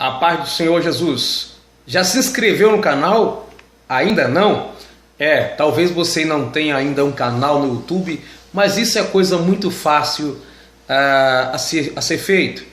A paz do Senhor Jesus. Já se inscreveu no canal? Ainda não? Talvez você não tenha ainda um canal no YouTube, mas isso é coisa muito fácil a ser feito.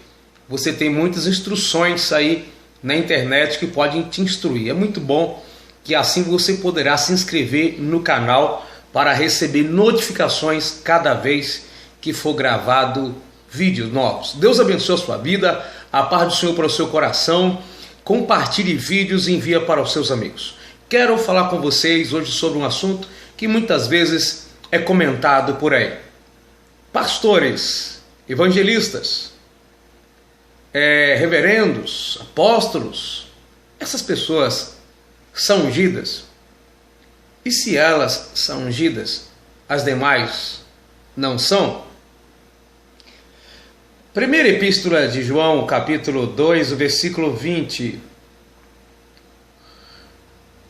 Você tem muitas instruções aí na internet que podem te instruir. É muito bom que assim você poderá se inscrever no canal para receber notificações cada vez que for gravado vídeos novos. Deus abençoe a sua vida, a paz do Senhor para o seu coração. Compartilhe vídeos e envia para os seus amigos. Quero falar com vocês hoje sobre um assunto que muitas vezes é comentado por aí. Pastores, evangelistas, reverendos, apóstolos, essas pessoas são ungidas? E se elas são ungidas, as demais não são? Primeira Epístola de João, capítulo 2, o versículo 20.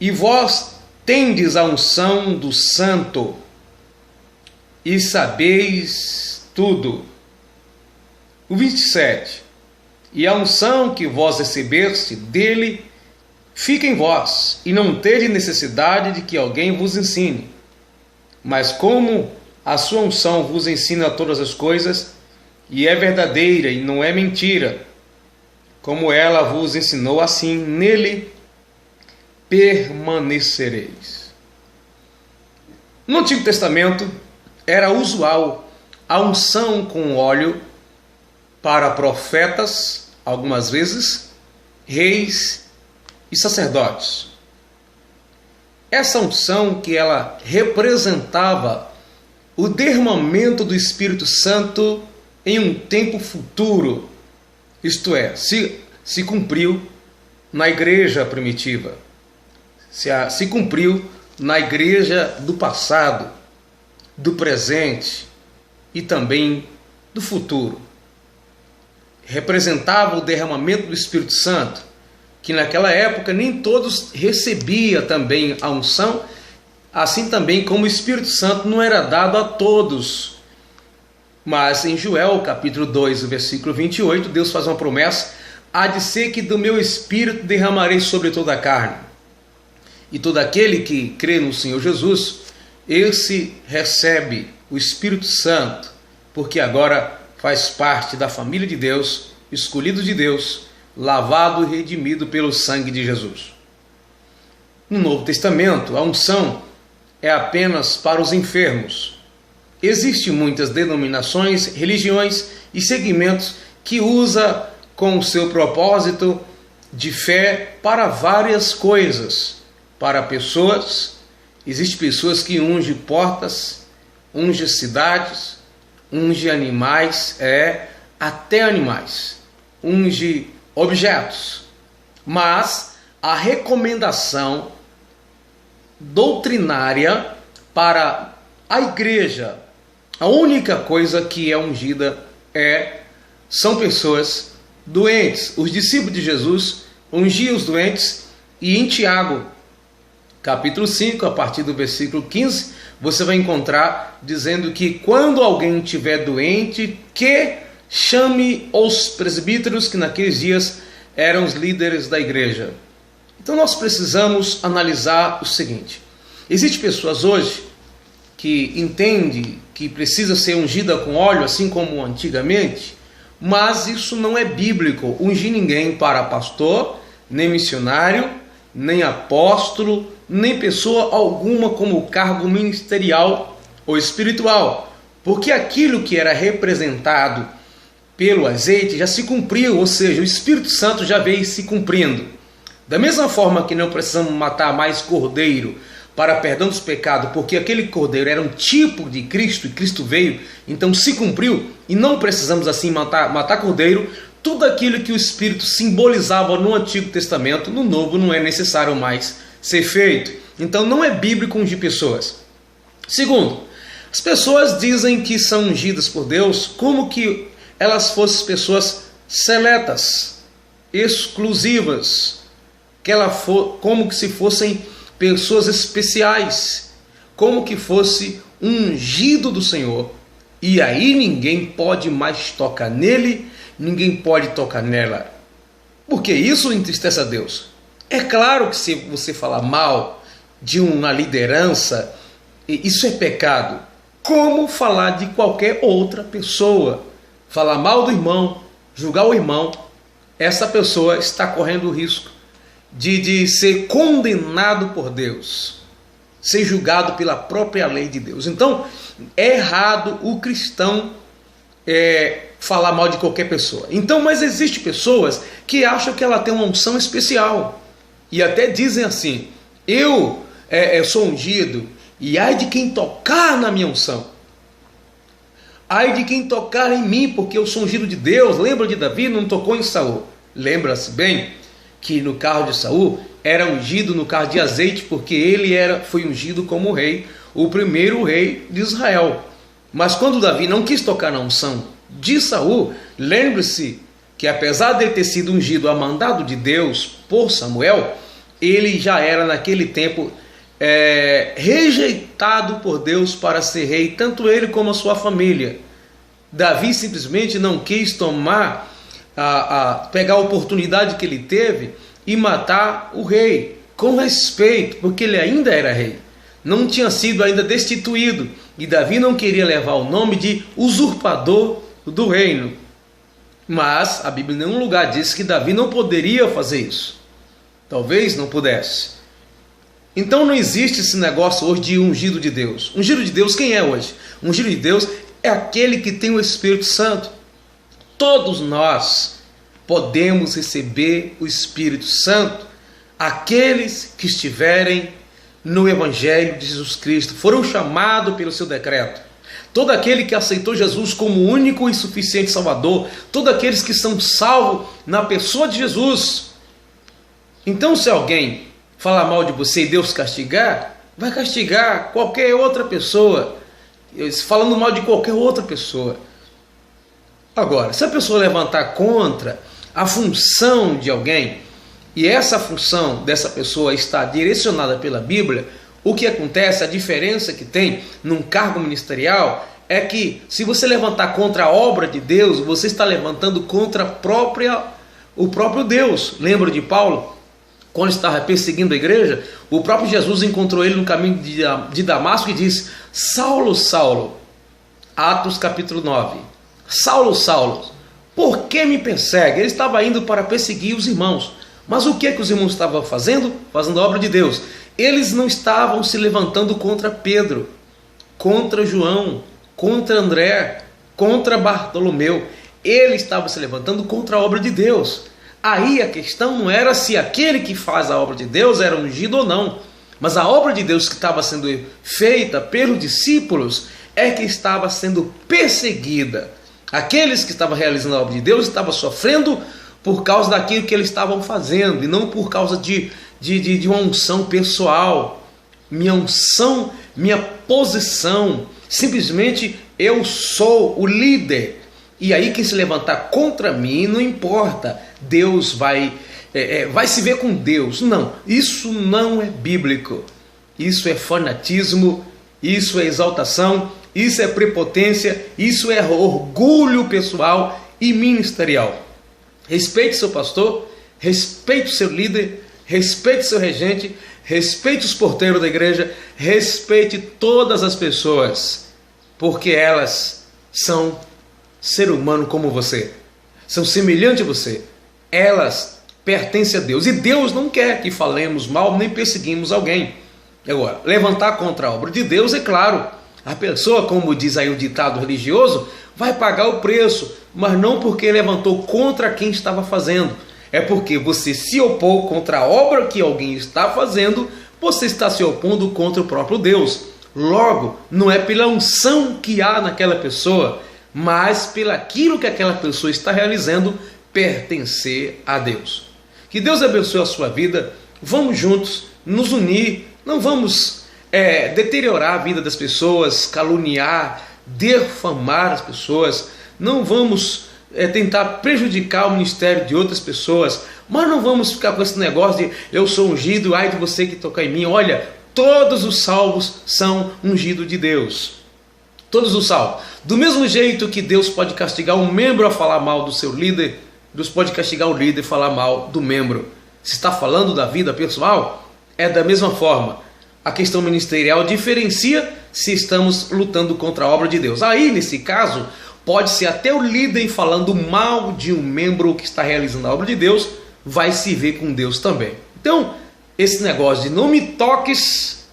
E vós tendes a unção do Santo, e sabeis tudo. O 27. E a unção que vós recebeste dele fica em vós, e não tede necessidade de que alguém vos ensine. Mas como a sua unção vos ensina todas as coisas, e é verdadeira e não é mentira, como ela vos ensinou, assim nele permanecereis. No Antigo Testamento era usual a unção com óleo para profetas, algumas vezes, reis e sacerdotes. Essa unção que ela representava o derramamento do Espírito Santo em um tempo futuro, isto é, se cumpriu na igreja primitiva, se cumpriu na igreja do passado, do presente e também do futuro. Representava o derramamento do Espírito Santo, que naquela época nem todos recebiam também a unção, assim também como o Espírito Santo não era dado a todos. Mas em Joel, capítulo 2, o versículo 28, Deus faz uma promessa: há de ser que do meu Espírito derramarei sobre toda a carne. E todo aquele que crê no Senhor Jesus, esse recebe o Espírito Santo, porque agora faz parte da família de Deus, escolhido de Deus, lavado e redimido pelo sangue de Jesus. No Novo Testamento, a unção é apenas para os enfermos. Existem muitas denominações, religiões e segmentos que usam com o seu propósito de fé para várias coisas. Para pessoas, existem pessoas que ungem portas, ungem cidades, ungem animais, até animais, ungem objetos. Mas a recomendação doutrinária para a igreja, a única coisa que é ungida são pessoas doentes. Os discípulos de Jesus ungiam os doentes, e em Tiago, capítulo 5, a partir do versículo 15, você vai encontrar dizendo que quando alguém estiver doente, que chame os presbíteros, que naqueles dias eram os líderes da igreja. Então nós precisamos analisar o seguinte: existem pessoas hoje que entendem que precisa ser ungida com óleo, assim como antigamente, mas isso não é bíblico. Ungir ninguém para pastor, nem missionário, nem apóstolo, nem pessoa alguma como cargo ministerial ou espiritual, porque aquilo que era representado pelo azeite já se cumpriu, ou seja, o Espírito Santo já veio se cumprindo. Da mesma forma que não precisamos matar mais cordeiro para perdão dos pecados, porque aquele cordeiro era um tipo de Cristo, e Cristo veio, então se cumpriu, e não precisamos assim matar cordeiro. Tudo aquilo que o Espírito simbolizava no Antigo Testamento, no Novo não é necessário mais ser feito. Então não é bíblico ungir pessoas. Segundo, as pessoas dizem que são ungidas por Deus como que elas fossem pessoas seletas, exclusivas, como que se fossem pessoas especiais, como que fosse ungido do Senhor, e aí ninguém pode mais tocar nele, ninguém pode tocar nela. porque isso entristece a Deus. É claro que se você falar mal de uma liderança, isso é pecado. Como falar de qualquer outra pessoa? Falar mal do irmão, julgar o irmão, essa pessoa está correndo o risco de ser condenado por Deus, ser julgado pela própria lei de Deus. Então, é errado o cristão falar mal de qualquer pessoa. Então, mas existem pessoas que acham que ela tem uma unção especial e até dizem assim: eu sou ungido, e ai de quem tocar na minha unção, ai de quem tocar em mim, porque eu sou ungido de Deus. Lembra de Davi? Não tocou em Saul. Lembra-se bem que no carro de Saul era ungido no carro de azeite, porque ele foi ungido como rei, o primeiro rei de Israel. Mas quando Davi não quis tocar na unção de Saul, lembre-se que apesar de ele ter sido ungido a mandado de Deus por Samuel, ele já era naquele tempo rejeitado por Deus para ser rei, tanto ele como a sua família. Davi simplesmente não quis pegar a oportunidade que ele teve e matar o rei, com respeito, porque ele ainda era rei, não tinha sido ainda destituído, e Davi não queria levar o nome de usurpador do reino. Mas a Bíblia em nenhum lugar diz que Davi não poderia fazer isso. Talvez não pudesse. Então não existe esse negócio hoje de ungido de Deus. Ungido de Deus, quem é hoje? Ungido de Deus é aquele que tem o Espírito Santo. Todos nós podemos receber o Espírito Santo. Aqueles que estiverem no Evangelho de Jesus Cristo, foram chamados pelo seu decreto. Todo aquele que aceitou Jesus como único e suficiente Salvador, todos aqueles que são salvos na pessoa de Jesus. Então, se alguém falar mal de você e Deus castigar, vai castigar qualquer outra pessoa, falando mal de qualquer outra pessoa. Agora, se a pessoa levantar contra a função de alguém, e essa função dessa pessoa está direcionada pela Bíblia, o que acontece, a diferença que tem num cargo ministerial, é que se você levantar contra a obra de Deus, você está levantando contra o próprio Deus. Lembra de Paulo? Quando estava perseguindo a igreja, o próprio Jesus encontrou ele no caminho de Damasco e disse: Saulo, Saulo, Atos capítulo 9, Saulo, Saulo, por que me persegue? Ele estava indo para perseguir os irmãos. Mas o que os irmãos estavam fazendo? Fazendo a obra de Deus. Eles não estavam se levantando contra Pedro, contra João, contra André, contra Bartolomeu. Ele estava se levantando contra a obra de Deus. Aí a questão não era se aquele que faz a obra de Deus era ungido ou não, mas a obra de Deus que estava sendo feita pelos discípulos é que estava sendo perseguida. Aqueles que estavam realizando a obra de Deus estavam sofrendo por causa daquilo que eles estavam fazendo, e não por causa de uma unção pessoal. Minha unção, minha posição, simplesmente eu sou o líder. E aí quem se levantar contra mim, não importa, Deus vai se ver com Deus. Não, isso não é bíblico. Isso é fanatismo, isso é exaltação, isso é prepotência, isso é orgulho pessoal e ministerial. Respeite seu pastor, respeite o seu líder, respeite seu regente, respeite os porteiros da igreja, respeite todas as pessoas, porque elas são ser humano como você, são semelhantes a você, elas pertencem a Deus, e Deus não quer que falemos mal nem perseguimos alguém. Agora, levantar contra a obra de Deus, é claro, a pessoa, como diz aí o ditado religioso, vai pagar o preço, mas não porque levantou contra quem estava fazendo, é porque você se opôs contra a obra que alguém está fazendo, você está se opondo contra o próprio Deus. Logo, não é pela unção que há naquela pessoa, mas pelaquilo que aquela pessoa está realizando, pertencer a Deus. Que Deus abençoe a sua vida. Vamos juntos nos unir, não vamos deteriorar a vida das pessoas, caluniar, defamar as pessoas, não vamos tentar prejudicar o ministério de outras pessoas, mas não vamos ficar com esse negócio de eu sou ungido, ai de você que toca em mim. Olha, todos os salvos são ungidos de Deus, todos os salvos. Do mesmo jeito que Deus pode castigar um membro a falar mal do seu líder, Deus pode castigar o líder e falar mal do membro. Se está falando da vida pessoal, é da mesma forma. A questão ministerial diferencia se estamos lutando contra a obra de Deus. Aí, nesse caso, pode ser até o líder falando mal de um membro que está realizando a obra de Deus, vai se ver com Deus também. Então, esse negócio de não me toques,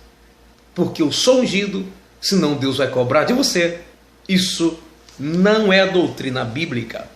porque eu sou ungido, senão Deus vai cobrar de você, isso não é doutrina bíblica.